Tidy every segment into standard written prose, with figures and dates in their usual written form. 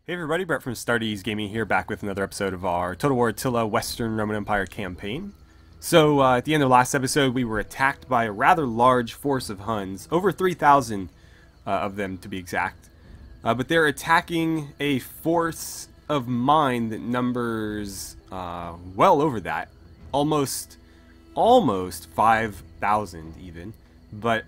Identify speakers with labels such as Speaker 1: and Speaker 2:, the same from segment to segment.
Speaker 1: Hey everybody, Brett from AstartesGaming here, back with another episode of our Total War Attila Western Roman Empire campaign. So, at the end of the last episode, we were attacked by a rather large force of Huns, over 3,000 of them to be exact. But they're attacking a force of mine that numbers well over that, almost 5,000 even. But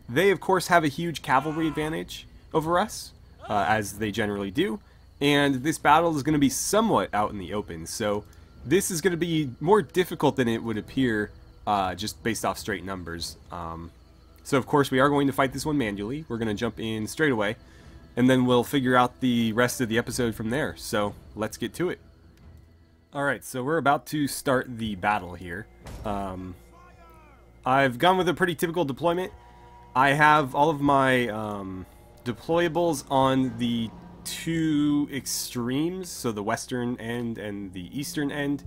Speaker 1: they of course have a huge cavalry advantage over us. As they generally do, and this battle is going to be somewhat out in the open, so this is going to be more difficult than it would appear just based off straight numbers. So of course we are going to fight this one manually. We're going to jump in straight away, and then we'll figure out the rest of the episode from there, so let's get to it. Alright, so we're about to start the battle here. I've gone with a pretty typical deployment. I have all of my deployables on the two extremes, so the western end and the eastern end.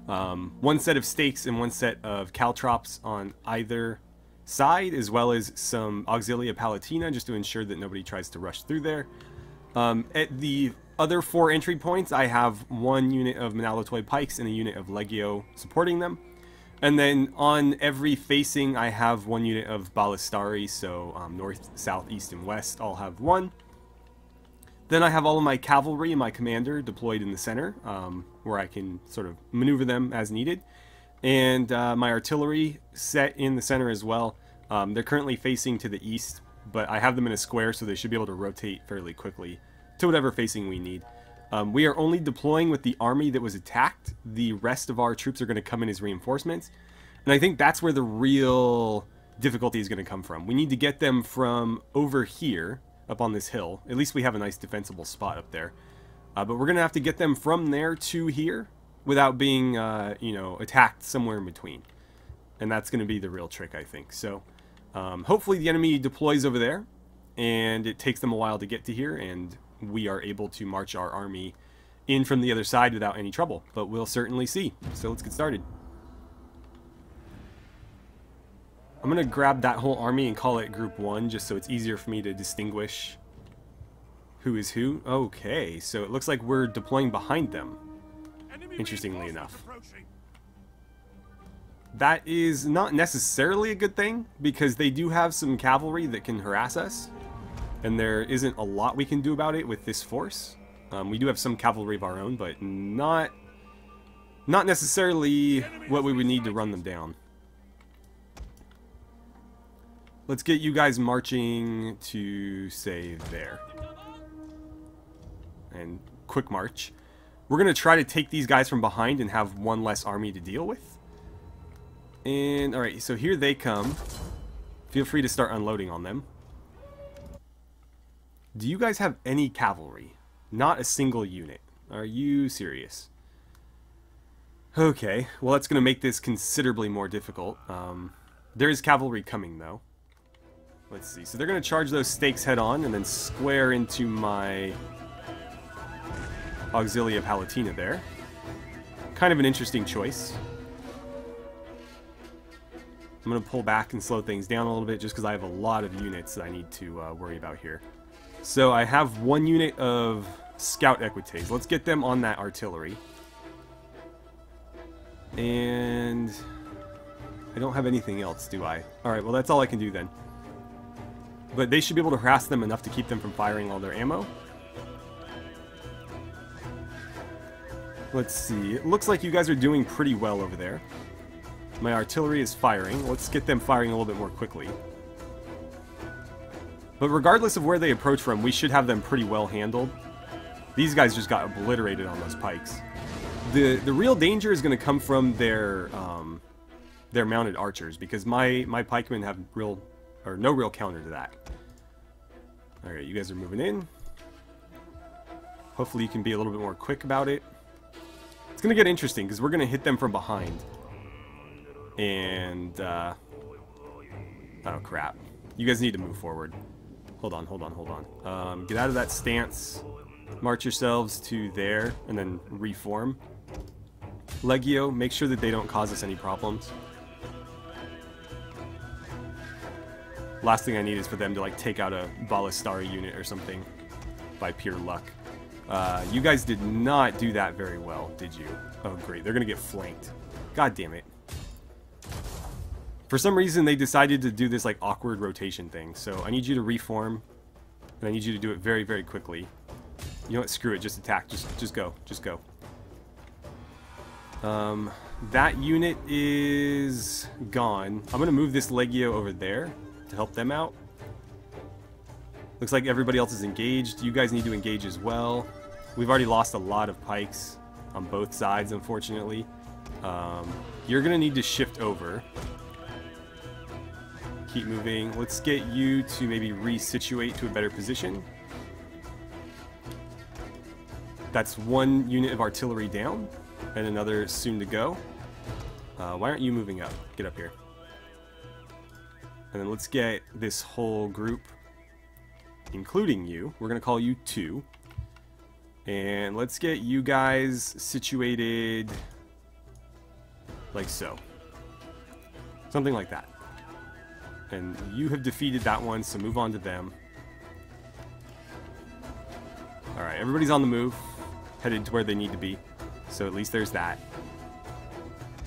Speaker 1: One set of stakes and one set of caltrops on either side, as well as some Auxilia Palatina, just to ensure that nobody tries to rush through there. At the other four entry points, I have one unit of Manalatoid Pikes and a unit of Legio supporting them. And then on every facing, I have one unit of Ballistari, so north, south, east, and west all have one. Then I have all of my cavalry and my commander deployed in the center, where I can sort of maneuver them as needed. And my artillery set in the center as well. They're currently facing to the east, but I have them in a square, so they should be able to rotate fairly quickly to whatever facing we need. We are only deploying with the army that was attacked. The rest of our troops are going to come in as reinforcements. And I think that's where the real difficulty is going to come from. We need to get them from over here, up on this hill. At least we have a nice defensible spot up there. But we're going to have to get them from there to here without being, attacked somewhere in between. And that's going to be the real trick, I think. So, hopefully the enemy deploys over there, and it takes them a while to get to here, and we are able to march our army in from the other side without any trouble, but we'll certainly see. So let's get started. I'm going to grab that whole army and call it Group 1, just so it's easier for me to distinguish who is who. Okay, so it looks like we're deploying behind them, interestingly enough. That is not necessarily a good thing, because they do have some cavalry that can harass us. And there isn't a lot we can do about it with this force. We do have some cavalry of our own, but not necessarily what we would need to run them down. Let's get you guys marching to, say, there. And quick march. We're going to try to take these guys from behind and have one less army to deal with. And, alright, so here they come. Feel free to start unloading on them. Do you guys have any cavalry? Not a single unit. Are you serious? Okay, well that's going to make this considerably more difficult. There is cavalry coming though. Let's see. So they're going to charge those stakes head on and then square into my Auxilia Palatina there. Kind of an interesting choice. I'm going to pull back and slow things down a little bit just because I have a lot of units that I need to worry about here. So I have one unit of Scout Equites. Let's get them on that artillery. And I don't have anything else, do I? Alright, well that's all I can do then. But they should be able to harass them enough to keep them from firing all their ammo. Let's see. It looks like you guys are doing pretty well over there. My artillery is firing. Let's get them firing a little bit more quickly. But regardless of where they approach from, we should have them pretty well handled. These guys just got obliterated on those pikes. The real danger is going to come from their mounted archers, because my pikemen have no real counter to that. Alright, you guys are moving in. Hopefully you can be a little bit more quick about it. It's going to get interesting, because we're going to hit them from behind. And, oh crap. You guys need to move forward. Hold on. Get out of that stance. March yourselves to there, and then reform. Legio, make sure that they don't cause us any problems. Last thing I need is for them to like take out a Ballistari unit or something by pure luck. You guys did not do that very well, did you? Oh, great. They're going to get flanked. God damn it. For some reason, they decided to do this, like, awkward rotation thing. So I need you to reform. And I need you to do it very, very quickly. You know what? Screw it. Just attack. Just go. Just go. That unit is gone. I'm going to move this Legio over there to help them out. Looks like everybody else is engaged. You guys need to engage as well. We've already lost a lot of pikes on both sides, unfortunately. You're going to need to shift over. Keep moving. Let's get you to maybe resituate to a better position. That's one unit of artillery down, and another soon to go. Why aren't you moving up? Get up here. And then let's get this whole group, including you. We're going to call you 2. And let's get you guys situated like so. Something like that. And you have defeated that one, so move on to them. Alright, everybody's on the move, headed to where they need to be. So at least there's that.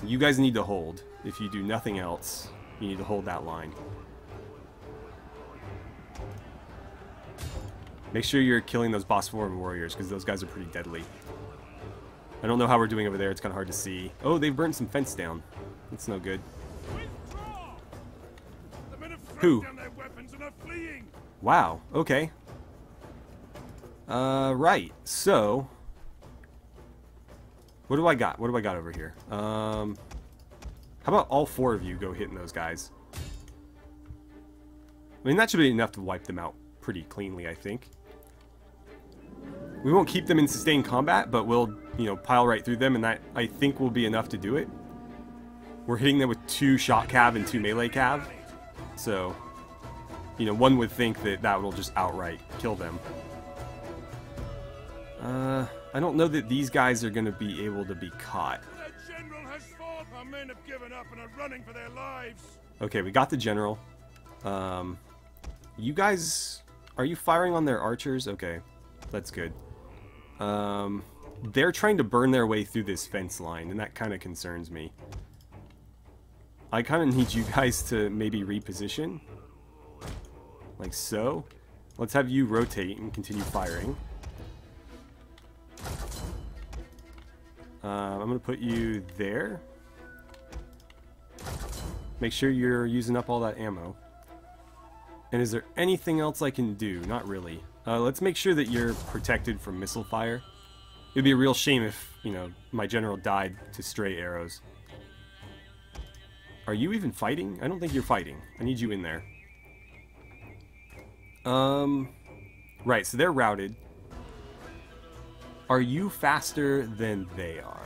Speaker 1: You guys need to hold. If you do nothing else, you need to hold that line. Make sure you're killing those boss form warriors, because those guys are pretty deadly. I don't know how we're doing over there, it's kind of hard to see. Oh, they've burnt some fence down. That's no good. Who? Wow, okay. Right, so... What do I got? What do I got over here? How about all 4 of you go hitting those guys? I mean, that should be enough to wipe them out pretty cleanly, I think. We won't keep them in sustained combat, but we'll, you know, pile right through them, and that, I think, will be enough to do it. We're hitting them with 2 shot cav and 2 melee cav. So, you know, one would think that that will just outright kill them. I don't know that these guys are going to be able to be caught.
Speaker 2: The general has fought. Our men have given up and are running for their lives.
Speaker 1: Okay, we got the general. You guys, are you firing on their archers? Okay, that's good. They're trying to burn their way through this fence line, and that kind of concerns me. I kind of need you guys to maybe reposition. Like so. Let's have you rotate and continue firing. I'm going to put you there. Make sure you're using up all that ammo. And is there anything else I can do? Not really. Let's make sure that you're protected from missile fire. It would be a real shame if, you know, my general died to stray arrows. Are you even fighting? I don't think you're fighting. I need you in there. Right, so they're routed. Are you faster than they are?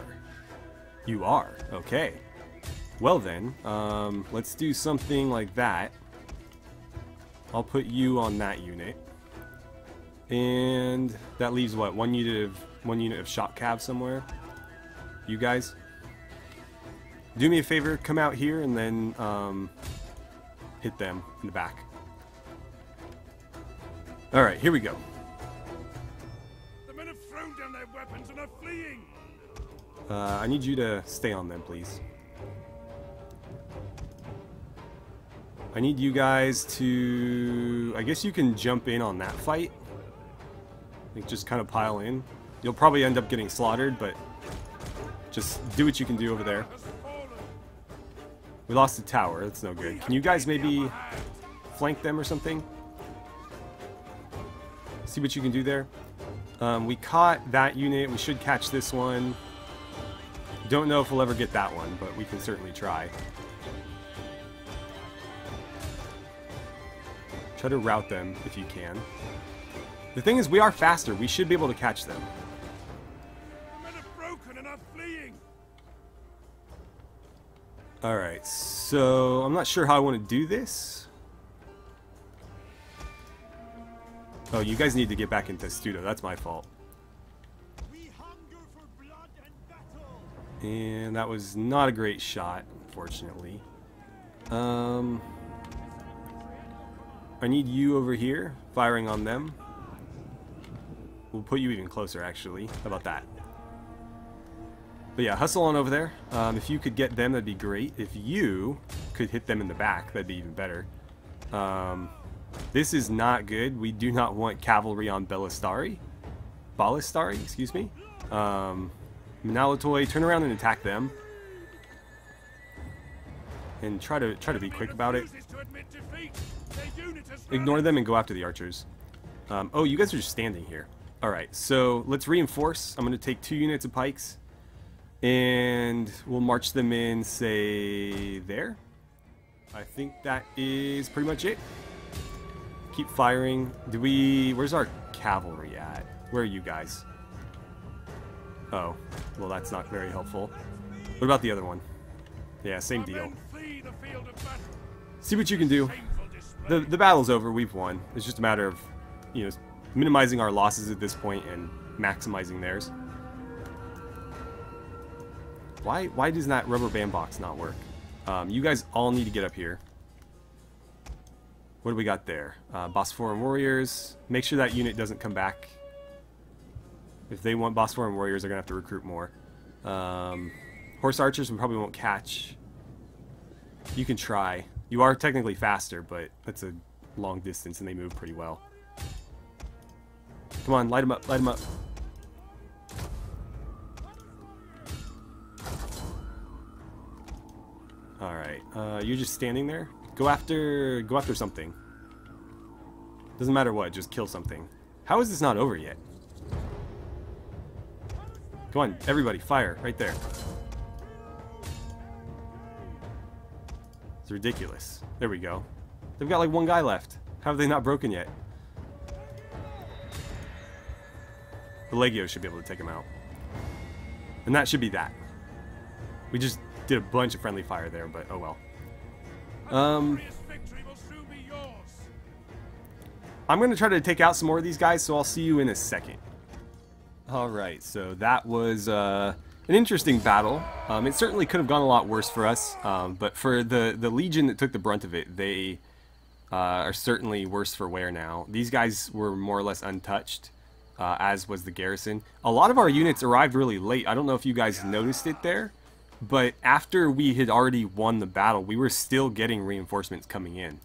Speaker 1: You are. Okay. Well then, let's do something like that. I'll put you on that unit. And that leaves what? One unit of shot cav somewhere. You guys? Do me a favor, come out here and then hit them in the back. Alright, here we go.
Speaker 2: The men have thrown down their weapons and are fleeing.
Speaker 1: I need you to stay on them, please. I need you guys to... I guess you can jump in on that fight. Like, just kind of pile in. You'll probably end up getting slaughtered, but just do what you can do over there. We lost the tower. That's no good. Can you guys maybe flank them or something? See what you can do there. We caught that unit. We should catch this one. Don't know if we'll ever get that one, but we can certainly try. Try to rout them if you can. The thing is, we are faster. We should be able to catch them.
Speaker 2: The men have broken and are fleeing.
Speaker 1: Alright, so I'm not sure how I want to do this. Oh, you guys need to get back into Studio. That's my fault.
Speaker 2: We hunger for blood and battle.
Speaker 1: And that was not a great shot, unfortunately. I need you over here, firing on them. We'll put you even closer, actually. How about that? But yeah, hustle on over there. If you could get them, that'd be great. If you could hit them in the back, that'd be even better. This is not good. We do not want cavalry on Ballistari, excuse me. Manalatoy, turn around and attack them. And try to be quick about it. Ignore them and go after the archers. Oh, you guys are just standing here. Alright, so let's reinforce. I'm going to take 2 units of pikes. And we'll march them in, say, there. I think that is pretty much it. Keep firing. Where's our cavalry at? Where are you guys? Oh, well, that's not very helpful. What about the other one? Yeah, same deal. See what you can do. The battle's over. We've won. It's just a matter of, you know, minimizing our losses at this point and maximizing theirs. Why does that rubber band box not work? You guys all need to get up here. What do we got there? Bosphorian warriors. Make sure that unit doesn't come back. If they want Bosphorian warriors, they're going to have to recruit more. Horse archers we probably won't catch. You can try. You are technically faster, but that's a long distance and they move pretty well. Come on, light them up, light them up. Alright, you're just standing there? Go after something. Doesn't matter what, just kill something. How is this not over yet? Come on, everybody, fire, right there. It's ridiculous. There we go. They've got like 1 guy left. How have they not broken yet? The Legio should be able to take him out. And that should be that. We just did a bunch of friendly fire there, but oh well. I'm going to try to take out some more of these guys, so I'll see you in a second. Alright, so that was an interesting battle. It certainly could have gone a lot worse for us, but for the Legion that took the brunt of it, they are certainly worse for wear now. These guys were more or less untouched, as was the garrison. A lot of our units arrived really late. I don't know if you guys noticed it there, but after we had already won the battle, we were still getting reinforcements coming in,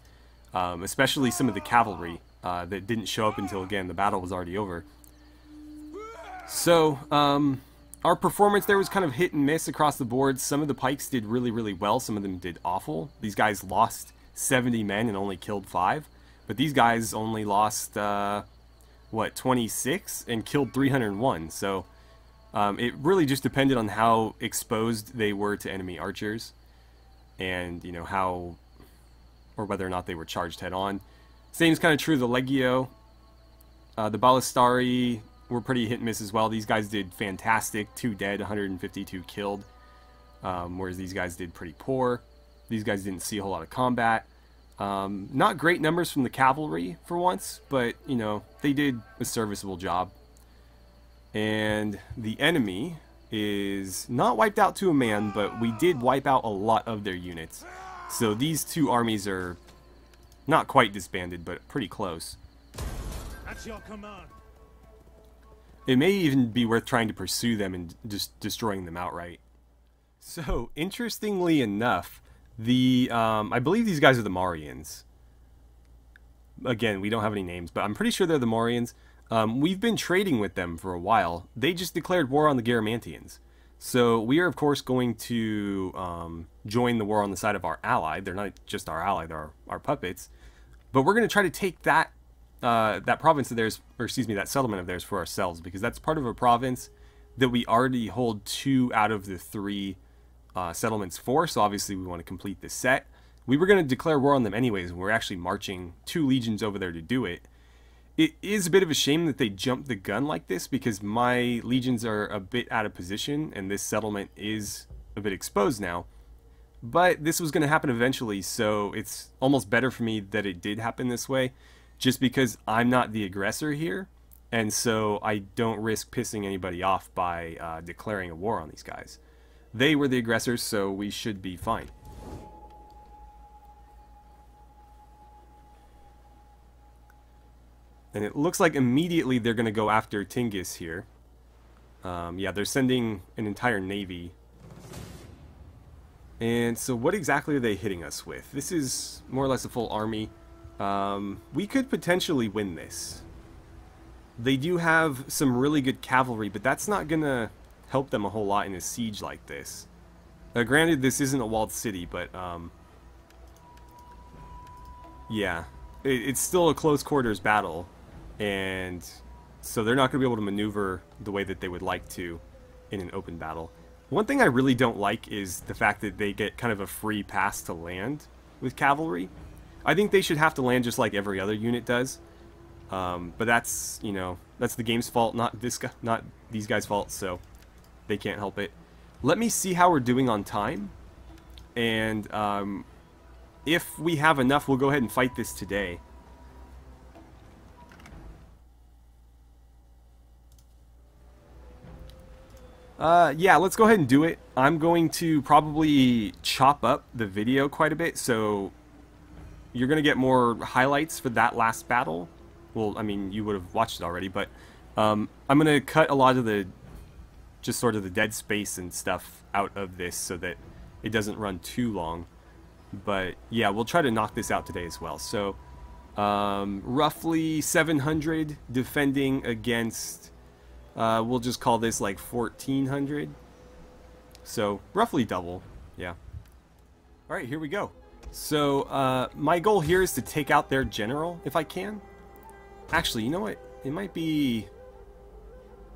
Speaker 1: especially some of the cavalry that didn't show up until, again, the battle was already over. So, our performance there was kind of hit and miss across the board. Some of the pikes did really, really well. Some of them did awful. These guys lost 70 men and only killed 5. But these guys only lost, 26 and killed 301. So, it really just depended on how exposed they were to enemy archers. And, you know, how, or whether or not they were charged head on. Same's kind of true of the Legio. The Ballistari were pretty hit and miss as well. These guys did fantastic. 2 dead, 152 killed. Whereas these guys did pretty poor. These guys didn't see a whole lot of combat. Not great numbers from the cavalry for once, but, you know, they did a serviceable job. And the enemy is not wiped out to a man, but we did wipe out a lot of their units. So these 2 armies are not quite disbanded, but pretty close.
Speaker 2: That's your command.
Speaker 1: It may even be worth trying to pursue them and just destroying them outright. So, interestingly enough, I believe these guys are the Maurians. Again, we don't have any names, but I'm pretty sure they're the Maurians. We've been trading with them for a while. They just declared war on the Garamantians. So, we are, of course, going to join the war on the side of our ally. They're not just our ally, they're our puppets. But we're going to try to take that province of theirs, or excuse me, that settlement of theirs for ourselves, because that's part of a province that we already hold 2 out of the 3 settlements for, so obviously we want to complete this set. We were going to declare war on them anyways, and we're actually marching 2 legions over there to do it. It is a bit of a shame that they jumped the gun like this, because my legions are a bit out of position, and this settlement is a bit exposed now. But this was going to happen eventually, so it's almost better for me that it did happen this way, just because I'm not the aggressor here, and so I don't risk pissing anybody off by declaring a war on these guys. They were the aggressors, so we should be fine. And it looks like immediately they're going to go after Tingis here. Yeah, they're sending an entire navy. And so what exactly are they hitting us with? This is more or less a full army. We could potentially win this. They do have some really good cavalry, but that's not going to help them a whole lot in a siege like this. Granted, this isn't a walled city, but yeah, it's still a close quarters battle, and so they're not going to be able to maneuver the way that they would like to in an open battle. One thing I really don't like is the fact that they get kind of a free pass to land with cavalry. I think they should have to land just like every other unit does. But that's, you know, that's the game's fault, not these guys' fault, so they can't help it. Let me see how we're doing on time, and if we have enough, we'll go ahead and fight this today. Yeah, let's go ahead and do it. I'm going to probably chop up the video quite a bit, so you're going to get more highlights for that last battle. Well, I mean, you would have watched it already, but I'm going to cut a lot of the, just sort of the dead space and stuff out of this so that it doesn't run too long. But yeah, we'll try to knock this out today as well. So roughly 700 defending against, we'll just call this like 1400. So roughly double, yeah. Alright, here we go. So my goal here is to take out their general if I can. Actually, you know what? It might be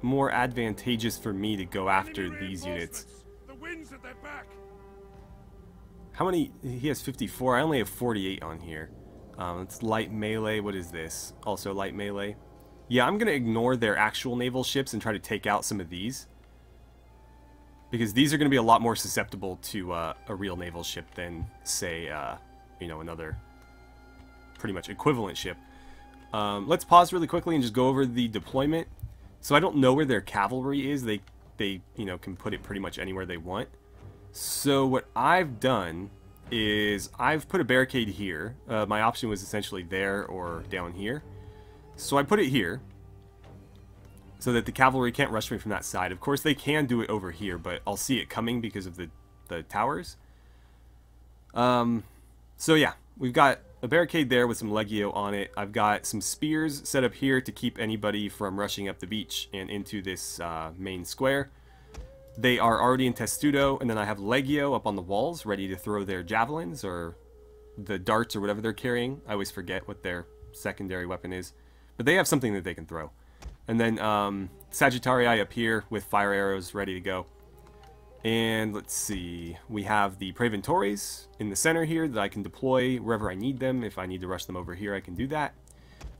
Speaker 1: more advantageous for me to go after these units.
Speaker 2: The wind's at their back.
Speaker 1: How many? He has 54. I only have 48 on here. It's light melee. What is this? Also light melee. Yeah, I'm going to ignore their actual naval ships and try to take out some of these. Because these are going to be a lot more susceptible to a real naval ship than, say, you know, another pretty much equivalent ship. Let's pause really quickly and just go over the deployment. So I don't know where their cavalry is. They you know, can put it pretty much anywhere they want. So what I've done is I've put a barricade here. My option was essentially there or down here. So I put it here so that the cavalry can't rush me from that side. Of course, they can do it over here, but I'll see it coming because of the towers. So yeah, we've got a barricade there with some Legio on it. I've got some spears set up here to keep anybody from rushing up the beach and into this main square. They are already in Testudo, and then I have Legio up on the walls ready to throw their javelins or the darts or whatever they're carrying. I always forget what their secondary weapon is, but they have something that they can throw. And then Sagittarii up here with fire arrows ready to go. And let's see, we have the Praeventores in the center here that I can deploy wherever I need them. If I need to rush them over here, I can do that.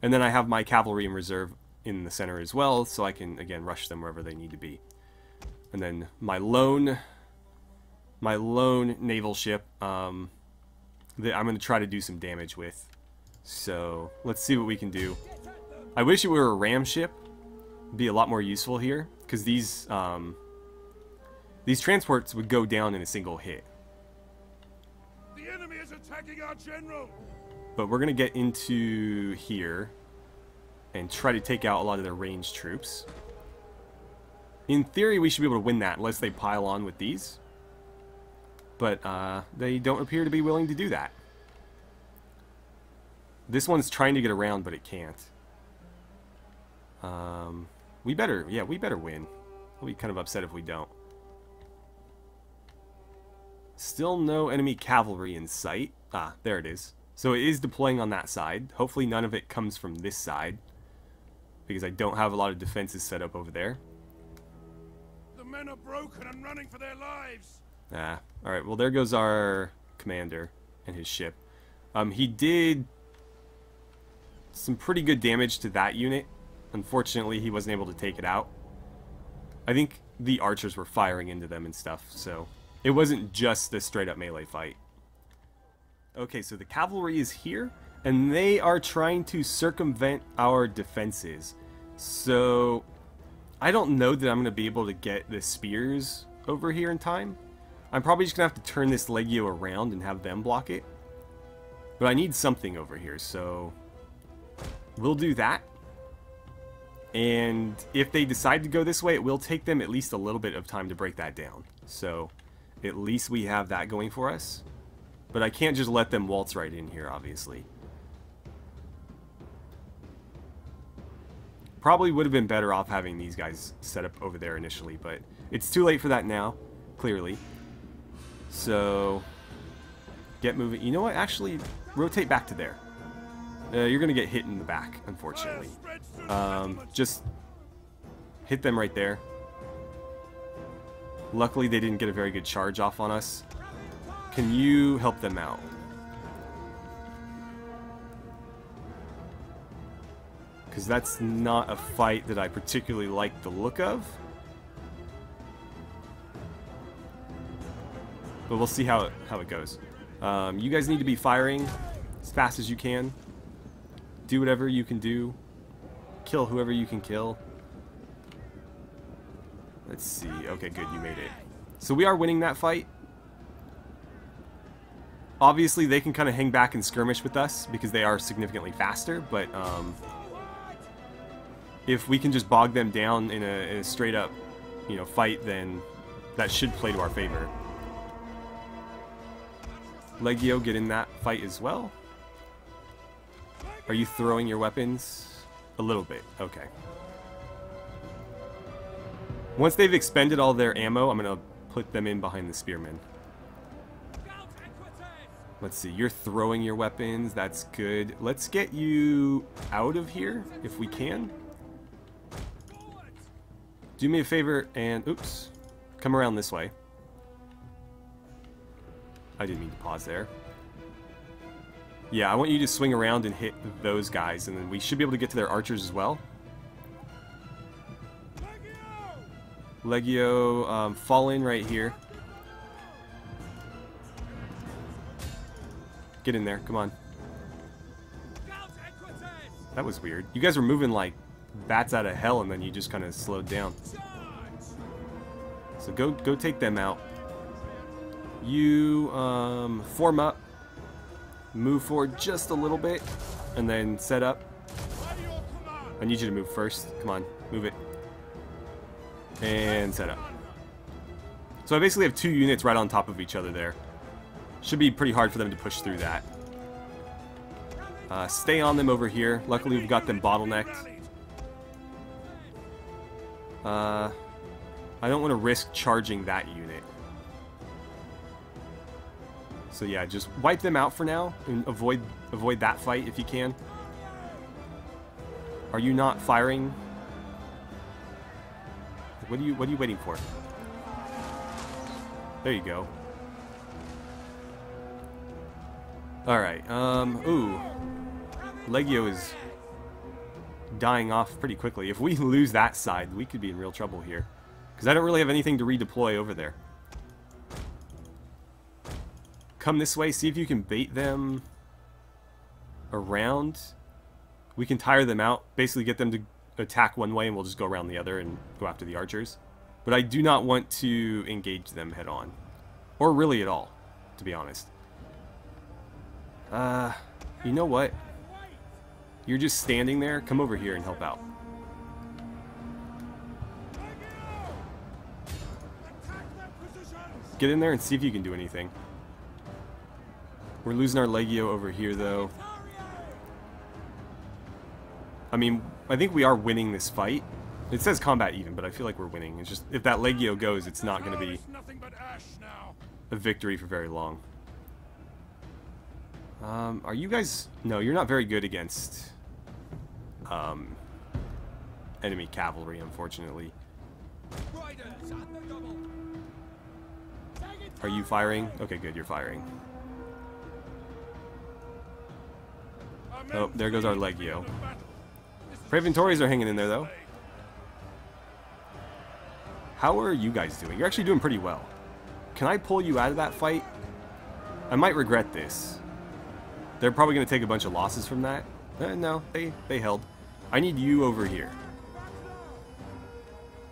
Speaker 1: And then I have my cavalry in reserve in the center as well, so I can, again, rush them wherever they need to be. And then my lone naval ship that I'm going to try to do some damage with. So let's see what we can do. I wish it were a ram ship. It'd be a lot more useful here, because these transports would go down in a single hit.
Speaker 2: The enemy is attacking our general.
Speaker 1: But we're going to get into here and try to take out a lot of their ranged troops. In theory, we should be able to win that unless they pile on with these. But they don't appear to be willing to do that. This one's trying to get around, but it can't. We better win. I'll be kind of upset if we don't. Still no enemy cavalry in sight. Ah, there it is. So it is deploying on that side. Hopefully none of it comes from this side, because I don't have a lot of defenses set up over there.
Speaker 2: The men are broken and running for their lives.
Speaker 1: Ah, alright, well there goes our commander and his ship. He did some pretty good damage to that unit. Unfortunately, he wasn't able to take it out. I think the archers were firing into them and stuff, so it wasn't just a straight up melee fight. Okay, so the cavalry is here, and they are trying to circumvent our defenses. So I don't know that I'm going to be able to get the spears over here in time. I'm probably just going to have to turn this Legio around and have them block it. But I need something over here, so we'll do that. And if they decide to go this way, it will take them at least a little bit of time to break that down. So at least we have that going for us. But I can't just let them waltz right in here, obviously. Probably would have been better off having these guys set up over there initially, but it's too late for that now, clearly. So, get moving. You know what? Actually, rotate back to there. You're going to get hit in the back, unfortunately. Just hit them right there. Luckily, they didn't get a very good charge off on us. Can you help them out? Because that's not a fight that I particularly like the look of. But we'll see how it goes. You guys need to be firing as fast as you can. Do whatever you can do. Kill whoever you can kill. Let's see. Okay, good. You made it. So we are winning that fight. Obviously, they can kind of hang back and skirmish with us because they are significantly faster, but if we can just bog them down in a straight up, fight, then that should play to our favor. Legio, get in that fight as well. Are you throwing your weapons? A little bit. Okay. Once they've expended all their ammo, I'm going to put them in behind the spearmen. Let's see, you're throwing your weapons, that's good. Let's get you out of here, if we can. Do me a favor and, oops, come around this way. I didn't mean to pause there. Yeah, I want you to swing around and hit those guys, and then we should be able to get to their archers as well. Legio, fall in right here. Get in there, come on. That was weird. You guys were moving like bats out of hell, and then you just kind of slowed down. So go take them out. You form up, move forward just a little bit, and then set up. I need you to move first. Come on, move it. And set up. So I basically have two units right on top of each other there. Should be pretty hard for them to push through that. Stay on them over here. Luckily, we've got them bottlenecked. I don't want to risk charging that unit. So yeah, just wipe them out for now and avoid that fight if you can. Are you not firing? What are you waiting for? There you go. Alright, ooh. Legio is dying off pretty quickly. If we lose that side, we could be in real trouble here. Because I don't really have anything to redeploy over there. Come this way, see if you can bait them around. We can tire them out, basically get them to attack one way and we'll just go around the other and go after the archers. But I do not want to engage them head on. Or really at all, to be honest. You know what? You're just standing there. Come over here and help out. Get in there and see if you can do anything. We're losing our Legio over here, though. I mean, I think we are winning this fight. It says combat even, but I feel like we're winning. It's just, if that Legio goes, it's not going to be a victory for very long. Are you guys... No, you're not very good against enemy cavalry, unfortunately. Are you firing? Okay, good, you're firing. Oh, there goes our Legio. Praeventories are hanging in there, though. How are you guys doing? You're actually doing pretty well. Can I pull you out of that fight? I might regret this. They're probably going to take a bunch of losses from that. No, they held. I need you over here.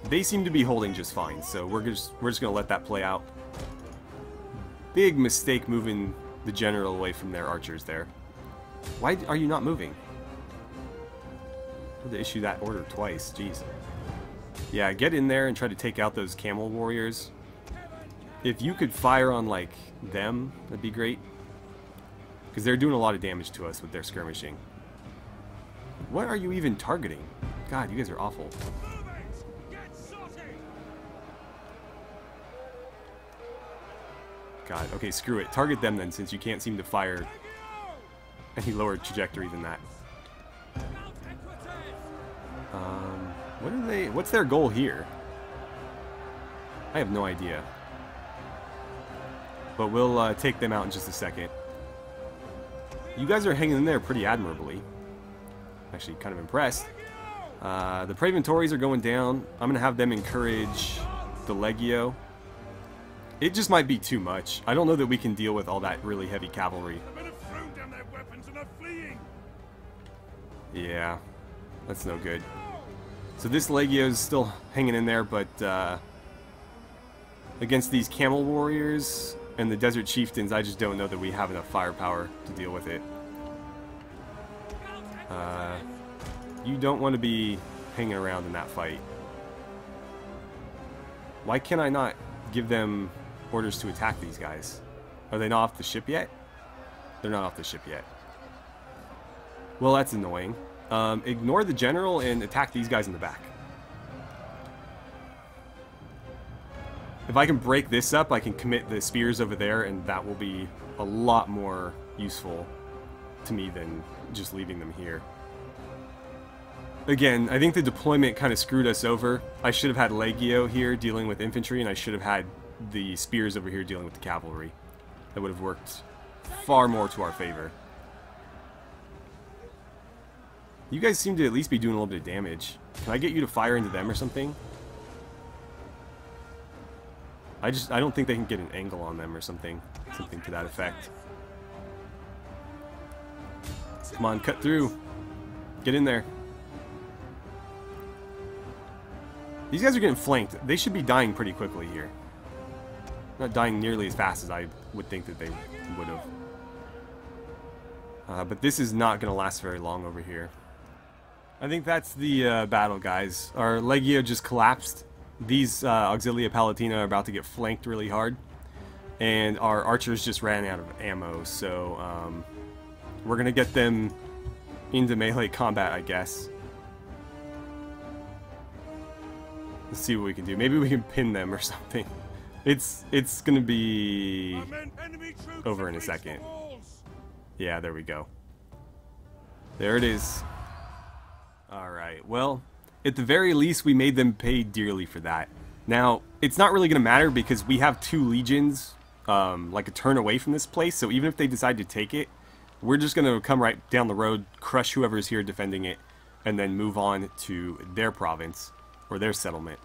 Speaker 1: They seem to be holding just fine, so we're just going to let that play out. Big mistake moving the general away from their archers there. Why are you not moving? had to issue that order twice. Jeez. Yeah, get in there and try to take out those camel warriors. If you could fire on, like, them, that'd be great. Because they're doing a lot of damage to us with their skirmishing. What are you even targeting? God, you guys are awful. God, okay, screw it. Target them then, since you can't seem to fire any lower trajectory than that. What are they? What's their goal here? I have no idea. But we'll take them out in just a second. You guys are hanging in there pretty admirably. Actually, kind of impressed. The Praeventories are going down. I'm going to have them encourage the Legio. It just might be too much. I don't know that we can deal with all that really heavy cavalry. Yeah, that's no good. So this Legio is still hanging in there, but against these camel warriors and the desert chieftains, I just don't know that we have enough firepower to deal with it. You don't want to be hanging around in that fight. Why can I not give them orders to attack these guys? Are they not off the ship yet? They're not off the ship yet. Well, that's annoying. Ignore the general and attack these guys in the back. If I can break this up, I can commit the spears over there, and that will be a lot more useful to me than just leaving them here. Again, I think the deployment kind of screwed us over. I should have had Legio here dealing with infantry, and I should have had the spears over here dealing with the cavalry. That would have worked far more to our favor. You guys seem to at least be doing a little bit of damage. Can I get you to fire into them or something? I don't think they can get an angle on them or something. Something to that effect. Come on, cut through. Get in there. These guys are getting flanked. They should be dying pretty quickly here. Not dying nearly as fast as I would think that they would have. But this is not going to last very long over here. I think that's the battle, guys. Our Legio just collapsed. These Auxilia Palatina are about to get flanked really hard. And our archers just ran out of ammo, so we're going to get them into melee combat, I guess. Let's see what we can do. Maybe we can pin them or something. It's going to be over in a second. Yeah, there we go. There it is. Alright, well, at the very least, we made them pay dearly for that. Now, it's not really going to matter because we have 2 legions, like a turn away from this place, so even if they decide to take it, we're just going to come right down the road, crush whoever's here defending it, and then move on to their province, or their settlement.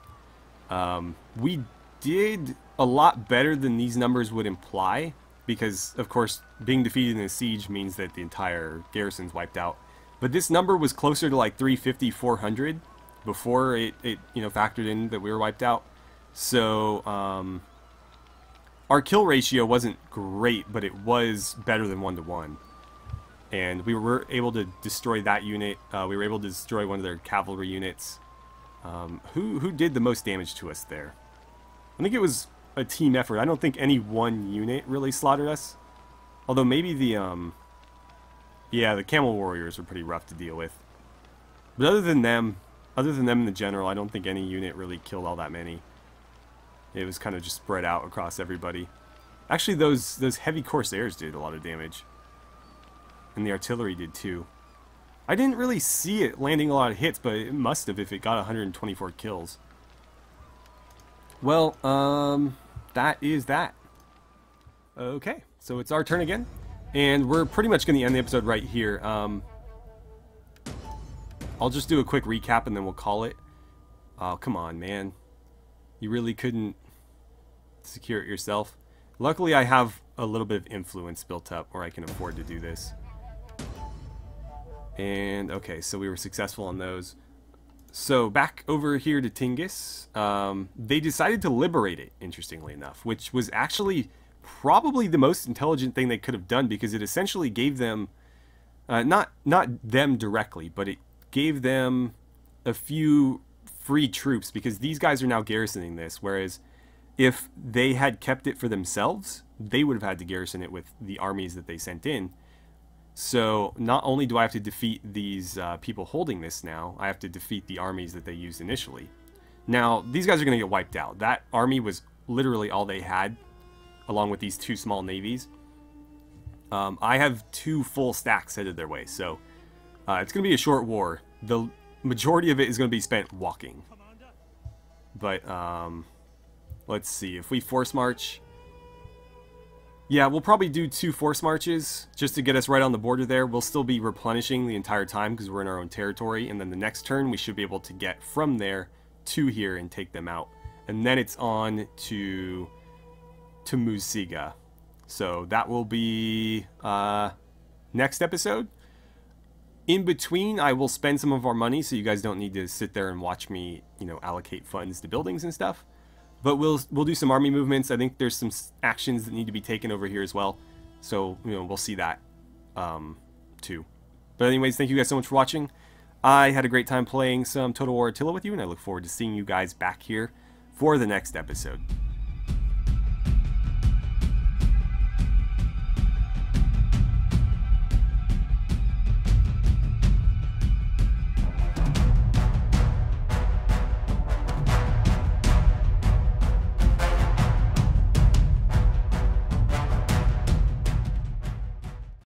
Speaker 1: We did a lot better than these numbers would imply, because, of course, being defeated in a siege means that the entire garrison's wiped out. But this number was closer to like 350, 400 before it you know, factored in that we were wiped out. So, our kill ratio wasn't great, but it was better than 1-to-1. And we were able to destroy that unit. We were able to destroy one of their cavalry units. Who did the most damage to us there? I think it was a team effort. I don't think any one unit really slaughtered us. Although maybe the, yeah, the camel warriors were pretty rough to deal with. But other than them and the general, I don't think any unit really killed all that many. It was kind of just spread out across everybody. Actually, those heavy corsairs did a lot of damage. And the artillery did too. I didn't really see it landing a lot of hits, but it must have if it got 124 kills. Well, that is that. Okay, so it's our turn again. And we're pretty much going to end the episode right here. I'll just do a quick recap and then we'll call it. Oh, come on, man. You really couldn't secure it yourself. Luckily, I have a little bit of influence built up where I can afford to do this. And, okay, so we were successful on those. So, back over here to Tingis. They decided to liberate it, interestingly enough, which was actually probably the most intelligent thing they could have done, because it essentially gave them, not them directly, but it gave them a few free troops because these guys are now garrisoning this, whereas if they had kept it for themselves, they would have had to garrison it with the armies that they sent in. So not only do I have to defeat these people holding this now, I have to defeat the armies that they used initially. Now, these guys are going to get wiped out. That army was literally all they had, along with these 2 small navies. I have 2 full stacks headed their way, so it's going to be a short war. The majority of it is going to be spent walking. But, let's see, if we force march... Yeah, we'll probably do 2 force marches just to get us right on the border there. We'll still be replenishing the entire time because we're in our own territory. And then the next turn, we should be able to get from there to here and take them out. And then it's on to Musiga. So that will be next episode. In between, I will spend some of our money so you guys don't need to sit there and watch me, you know, allocate funds to buildings and stuff. But we'll do some army movements. I think there's some actions that need to be taken over here as well. So, you know, we'll see that too. But anyways, thank you guys so much for watching. I had a great time playing some Total War Attila with you, and I look forward to seeing you guys back here for the next episode.